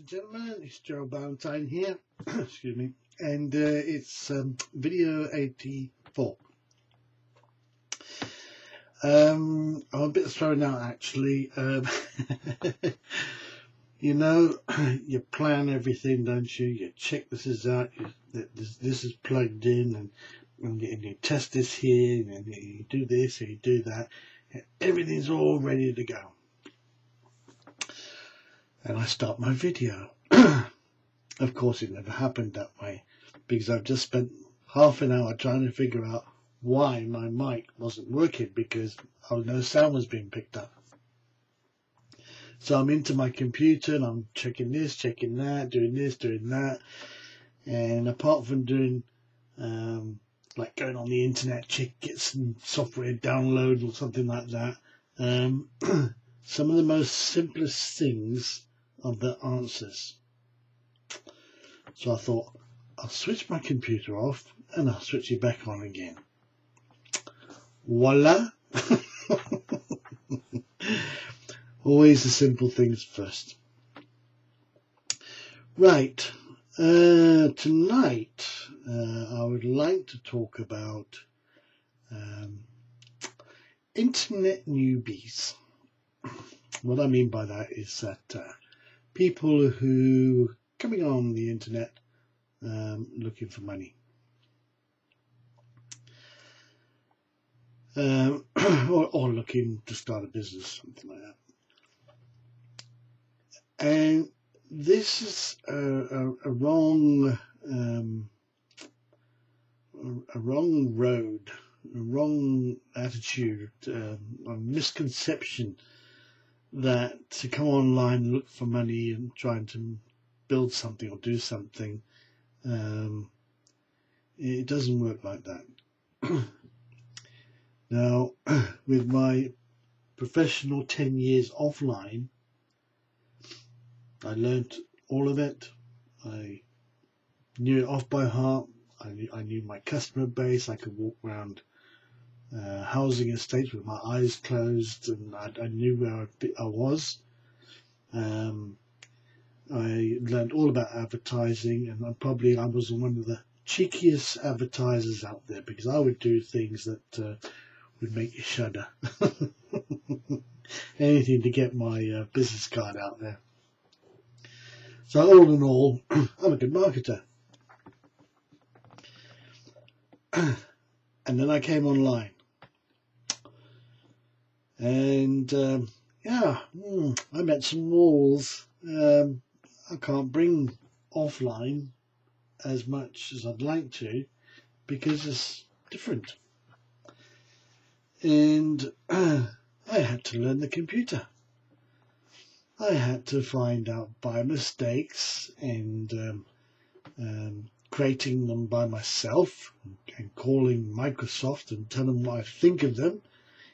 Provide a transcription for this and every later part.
and gentlemen, it's Gerald Ballantyne here, excuse me, and it's video 84. I'm a bit thrown out actually. You know, you plan everything, don't you? You check this is out, this is plugged in, and you test this here, and you do this, and you do that. Everything's all ready to go. And I start my video. Of course, it never happened that way, because I've just spent half an hour trying to figure out why my mic wasn't working, because no sound was being picked up. So I'm into my computer and I'm checking this, checking that, doing this, doing that. And apart from doing, like going on the internet, get some software download or something like that, some of the most simplest things are the answers. So I thought, I'll switch my computer off and I'll switch it back on again. Voila! Always the simple things first. Right, tonight I would like to talk about internet newbies. What I mean by that is that people who are coming on the internet looking for money. Or looking to start a business, something like that. And this is a wrong road, a wrong attitude, a misconception that to come online and look for money and trying to build something or do something, it doesn't work like that. Now, with my professional 10 years offline, I learned all of it. I knew it off by heart. I knew my customer base. I could walk around housing estates with my eyes closed, and I knew where I was. I learned all about advertising, and I was one of the cheekiest advertisers out there, because I would do things that would make you shudder. Anything to get my business card out there. So all in all, I'm a good marketer. And then I came online. And yeah, I met some walls. I can't bring offline as much as I'd like to, because it's different. And I had to learn the computer. I had to find out by mistakes and creating them by myself and calling Microsoft and telling them what I think of them,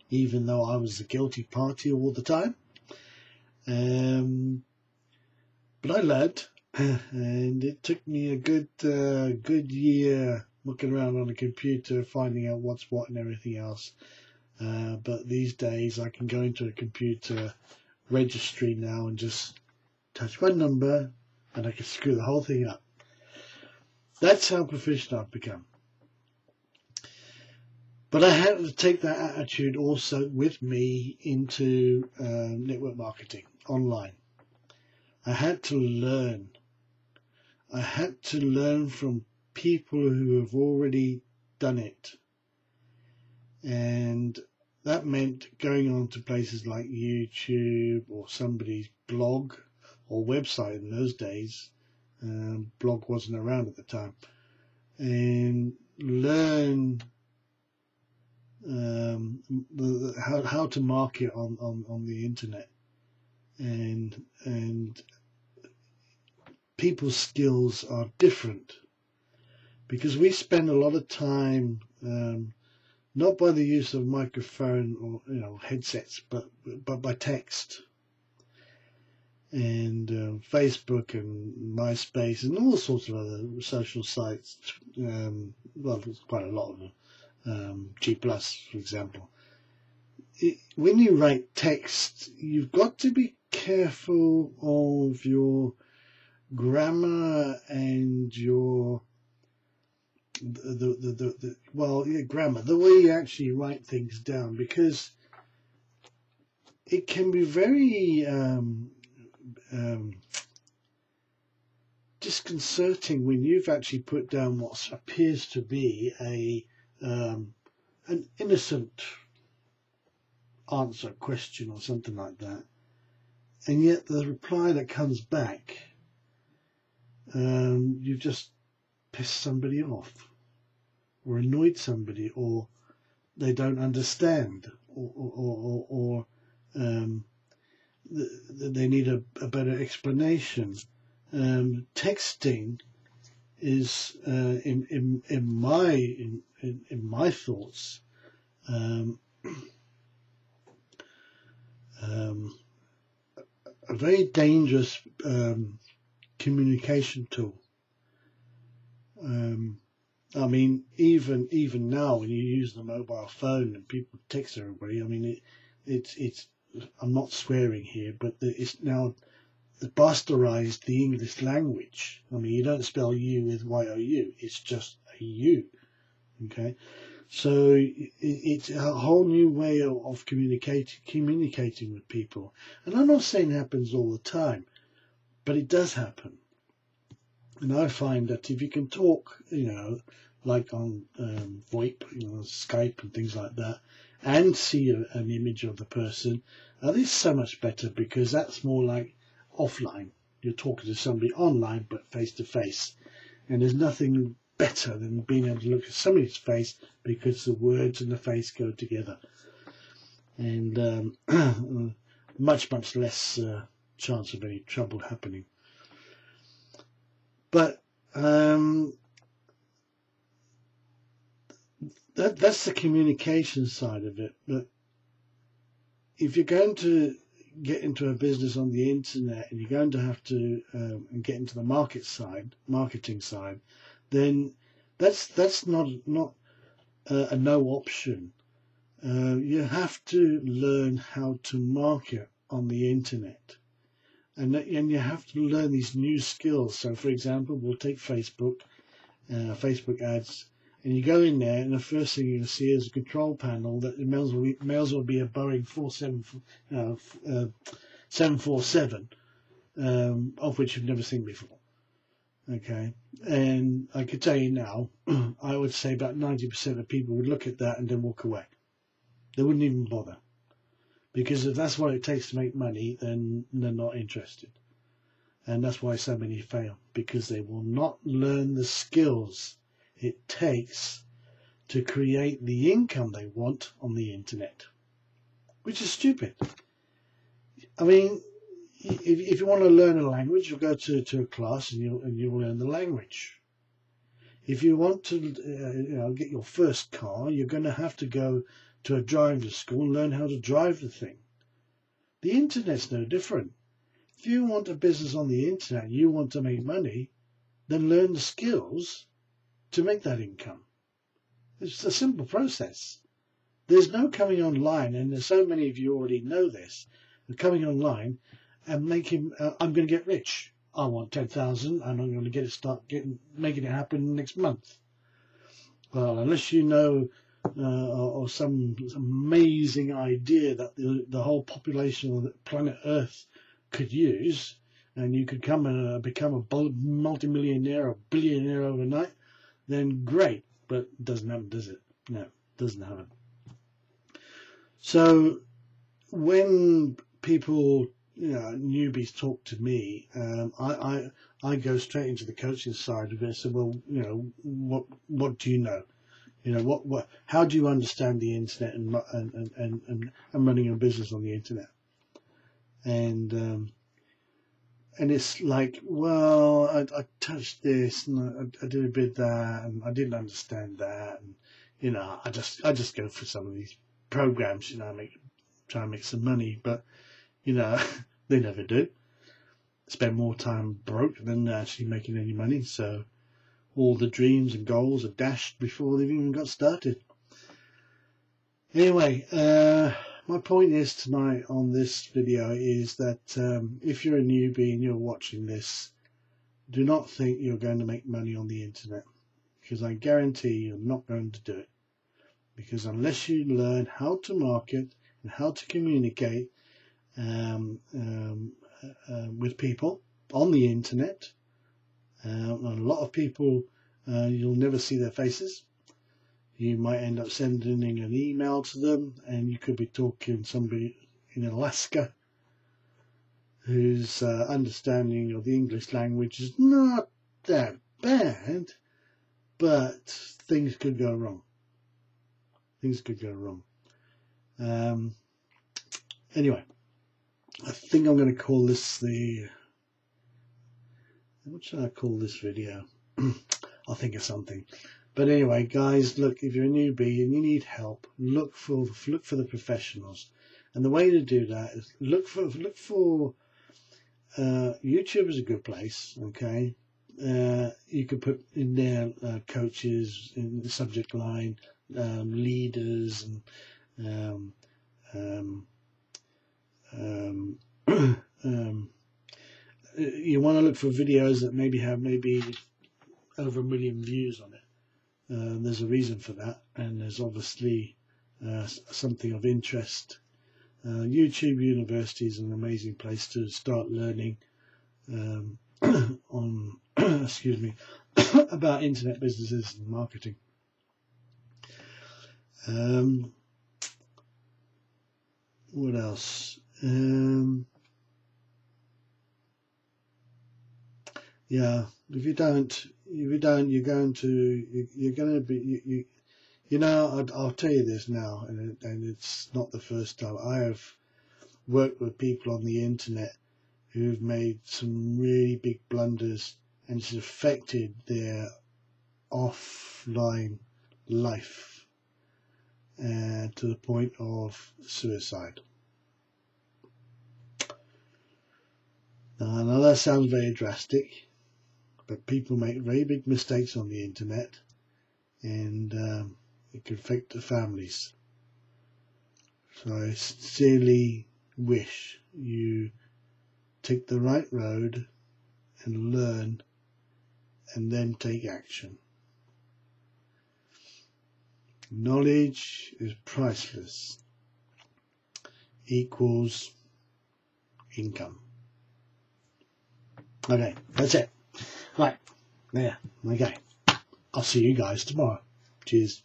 even though I was the guilty party all the time. But I learned, and it took me a good year looking around on the computer, finding out what's what and everything else. But these days I can go into a computer registry now and just touch one number and I can screw the whole thing up. That's how proficient I've become. But I had to take that attitude also with me into network marketing online. I had to learn. I had to learn from people who have already done it. And that meant going on to places like YouTube or somebody's blog or website in those days. Blog wasn't around at the time. And learn how to market on the internet. And people's skills are different, because we spend a lot of time not by the use of microphone or headsets, but by text and Facebook and MySpace and all sorts of other social sites. Well, there's quite a lot of them. G+, for example. When you write text, you've got to be careful of your grammar and your grammar, the way you actually write things down, because it can be very disconcerting when you've actually put down what appears to be an innocent answer, question, or something like that, and yet the reply that comes back, you've just pissed somebody off, or annoyed somebody, or they don't understand, or they need a better explanation. Texting is, in my thoughts, a very dangerous communication tool. I mean, even now, when you use the mobile phone and people text everybody, I mean, it's I'm not swearing here, but it's now bastardized the English language. I mean, you don't spell you with Y-O-U, it's just a U. Okay, so it's a whole new way of communicating with people. And I'm not saying it happens all the time, but it does happen. And I find that if you can talk, like on VoIP, Skype and things like that, and see an image of the person, that is so much better, because that's more like offline. You're talking to somebody online, but face to face. And there's nothing better than being able to look at somebody's face, because the words and the face go together. And much less chance of any trouble happening. But that's the communication side of it. But if you're going to get into a business on the internet, and you're going to have to get into the marketing side, then that's not a no option. You have to learn how to market on the internet. And you have to learn these new skills. So, for example, we'll take Facebook ads, and you go in there, and the first thing you're going to see is a control panel that may as well be a Boeing 747, of which you've never seen before. Okay, and I could tell you now, I would say about 90% of people would look at that and then walk away. They wouldn't even bother. Because if that's what it takes to make money, then they're not interested. And that's why so many fail, because they will not learn the skills it takes to create the income they want on the internet, which is stupid. I mean, if you want to learn a language, you'll go to a class and you'll learn the language. If you want to get your first car, you're going to have to go to a driving school and learn how to drive the thing. The internet's no different. If you want a business on the internet and you want to make money, then learn the skills to make that income. It's a simple process. There's no coming online, and there's so many of you already know this, coming online and making, I'm going to get rich. I want 10,000 and I'm going to making it happen next month. Well, unless you know or some amazing idea that the whole population of the planet Earth could use, and you could come and become a multimillionaire or billionaire overnight, then great. But it doesn't happen, does it? No, it doesn't happen. So when people, newbies talk to me, I go straight into the coaching side of it. So, well, what do you know? How do you understand the internet and running a business on the internet? And it's like, well, I touched this and I did a bit of that, and I didn't understand that, and I just go for some of these programs, try and make some money, but they never do. Spend more time broke than actually making any money. So all the dreams and goals are dashed before they've even got started. Anyway, my point is tonight on this video is that if you're a newbie and you're watching this, do not think you're going to make money on the internet, because I guarantee you're not going to do it. Because unless you learn how to market and how to communicate with people on the internet, and a lot of people, you'll never see their faces. You might end up sending an email to them, and you could be talking to somebody in Alaska whose understanding of the English language is not that bad, but things could go wrong. Things could go wrong. Anyway, I think I'm going to call this what should I call this video? I'll think of something. But anyway, guys, look, if you're a newbie and you need help, look for the professionals. And the way to do that is look for YouTube is a good place. Okay, you could put in there coaches in the subject line, leaders, and you want to look for videos that maybe have over 1 million views on it. There's a reason for that, and there's obviously something of interest. YouTube University is an amazing place to start learning on excuse me about internet businesses and marketing. What else? Yeah, if you don't, you're going to be, you know, I'll tell you this now, and it's not the first time. I have worked with people on the internet who've made some really big blunders, and it's affected their offline life to the point of suicide. Now, I know that sounds very drastic, but people make very big mistakes on the internet, and it can affect the families. So I sincerely wish you take the right road and learn, and then take action. Knowledge is priceless, equals income. Okay, that's it. Right, there, okay. I'll see you guys tomorrow. Cheers.